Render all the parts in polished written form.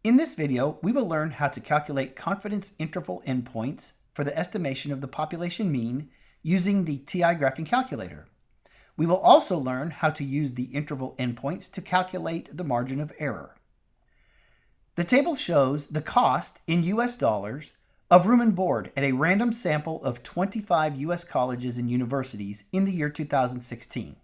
In this video, we will learn how to calculate confidence interval endpoints for the estimation of the population mean using the TI graphing calculator. We will also learn how to use the interval endpoints to calculate the margin of error. The table shows the cost in US dollars of room and board at a random sample of 25 US colleges and universities in the year 2016.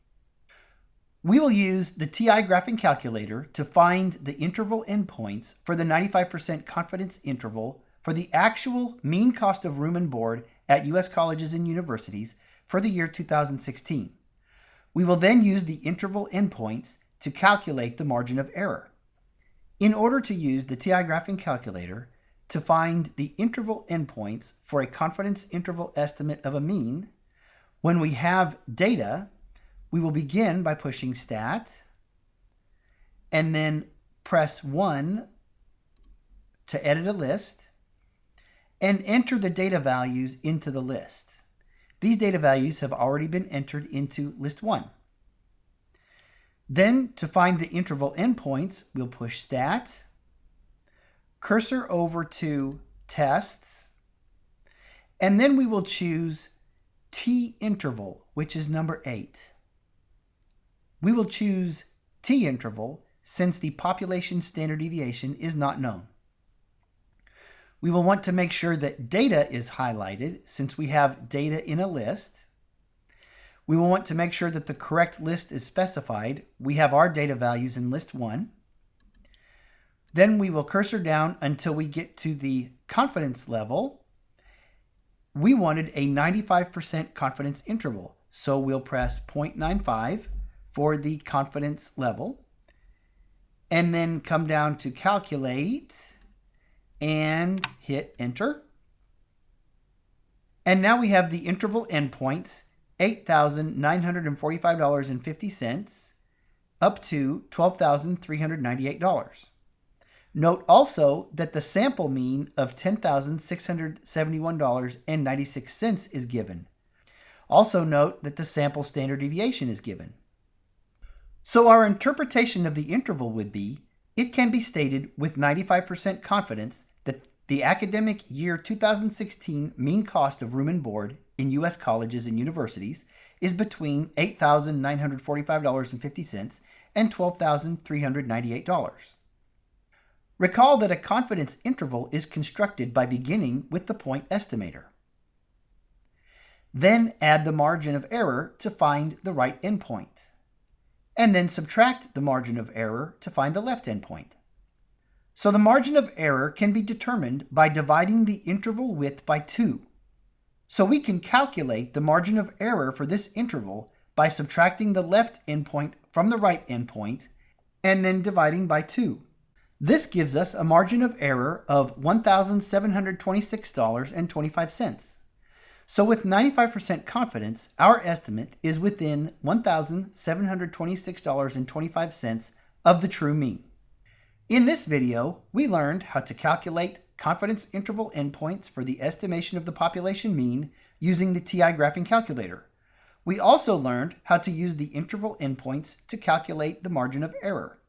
We will use the TI graphing calculator to find the interval endpoints for the 95% confidence interval for the actual mean cost of room and board at US colleges and universities for the year 2016. We will then use the interval endpoints to calculate the margin of error. In order to use the TI graphing calculator to find the interval endpoints for a confidence interval estimate of a mean, when we have data, we will begin by pushing Stat and then press 1 to edit a list and enter the data values into the list. These data values have already been entered into list 1. Then to find the interval endpoints, we'll push Stat, cursor over to Tests, and then we will choose T interval, which is number 8. We will choose T interval since the population standard deviation is not known. We will want to make sure that data is highlighted since we have data in a list. We will want to make sure that the correct list is specified. We have our data values in list 1. Then we will cursor down until we get to the confidence level. We wanted a 95% confidence interval, so we'll press 0.95 for the confidence level, and then come down to calculate and hit enter. And now we have the interval endpoints, $8,945.50 up to $12,398. Note also that the sample mean of $10,671.96 is given. Also note that the sample standard deviation is given. So our interpretation of the interval would be, it can be stated with 95% confidence that the academic year 2016 mean cost of room and board in U.S. colleges and universities is between $8,945.50 and $12,398. Recall that a confidence interval is constructed by beginning with the point estimator. Then add the margin of error to find the right endpoint, and then subtract the margin of error to find the left endpoint. So the margin of error can be determined by dividing the interval width by 2. So we can calculate the margin of error for this interval by subtracting the left endpoint from the right endpoint and then dividing by 2. This gives us a margin of error of $1,726.25. So with 95% confidence, our estimate is within $1,726.25 of the true mean. In this video, we learned how to calculate confidence interval endpoints for the estimation of the population mean using the TI graphing calculator. We also learned how to use the interval endpoints to calculate the margin of error.